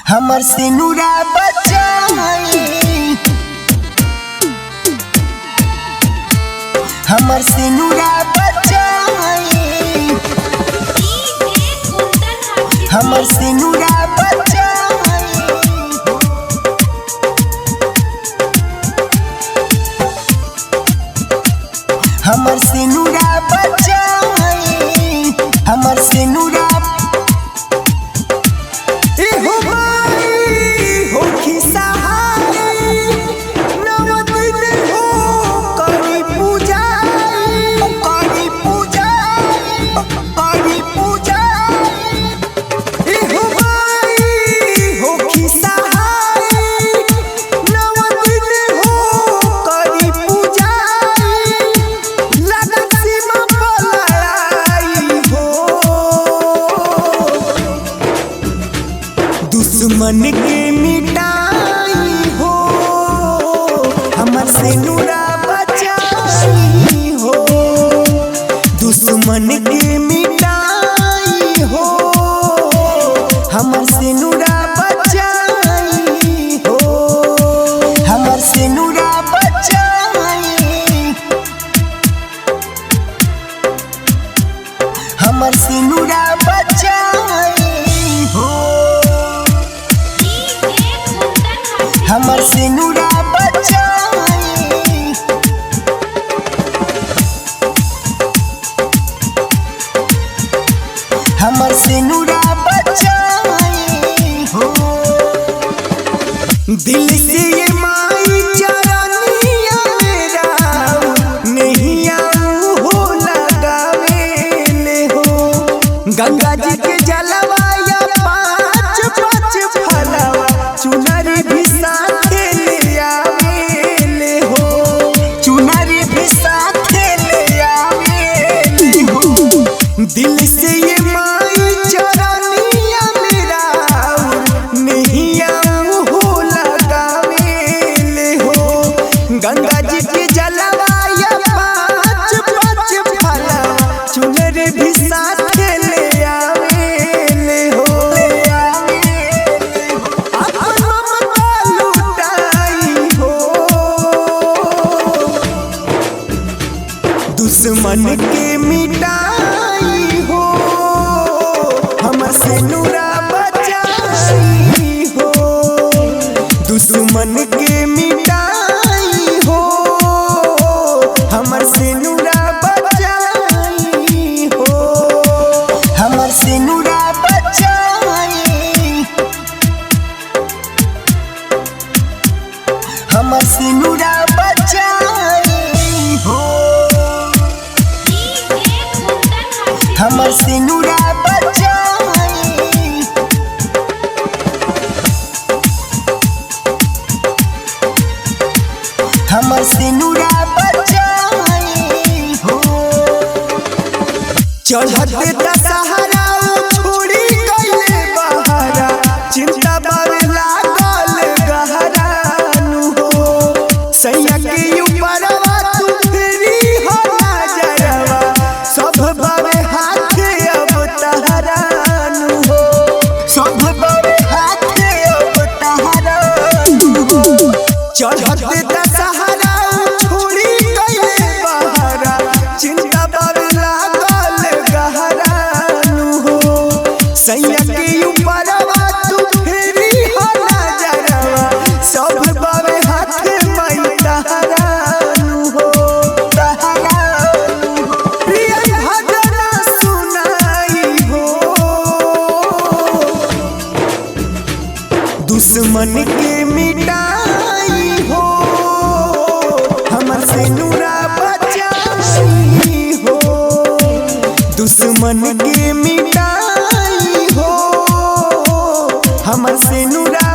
हमर सिनुरा बचाई, हमर सिनुरा बचाई, हमर सिनुरा बचाई, हमर सिनुरा बचाई, हमर सिनुरा दुश्मन के मिटाई हो, हमर सिनुरा बचाई हो। दुश्मन के मिटाई हो, हमर सिनुरा बचाई हो, हमर सिनुरा बचाई, हमर सिनुरा बचाई हो, हमर सिनुरा बचाई, हमर सिनुरा बचाई हो। दिल से ये माई चरनिया मेरा नहीं हो लगावे हो। गंगा जी के जलवाया पाँच पाँच फलवा चुनरी भी साथे ले आवे हो, चुनरी भी साथे ले आवे हो। दिल से ये माई चरनिया मेरा नहीं हो लगावे हो। गंगा जी के जलवाया पाँच पाँच फलवा चुनरी भी साथे ले आवे हो। दुश्मन के मिटाई हो, हमर सिनुरा बचाई हो। दुश्मन के मिटाई हो, हमर सिनुरा बचाई हो, हमर सिनुरा बचाई, हमर सिनुरा बचाई हो, हमर सिनुरा बचाई, हमर सिनुरा बचाई हो। चढ़ते दशहरा छोड़ी गइले बहरा, चिंता बावे लागल गहरा नु हो। सैया के ऊपरवा तू फेरी हो नजरवा, सब बावे हाथे अब तहरा नु हो, सब बावे हाथे अब तहरा नु हो। चढ़ते दशहरा छोड़ी गइले बहरा, चिंता बावे लागल गहरा नु हो। सैया के ऊपरवा तू फेरी हो नजरवा, सब बावे हाथे मई तहरा नु हो, तहरा नु हो। प्रिय भजन सुनाई हो, दुश्मन के मिटाई हो, हमर सिनुरा बचाई हो। दुश्मन के मिटाई हो, हमर सिनुरा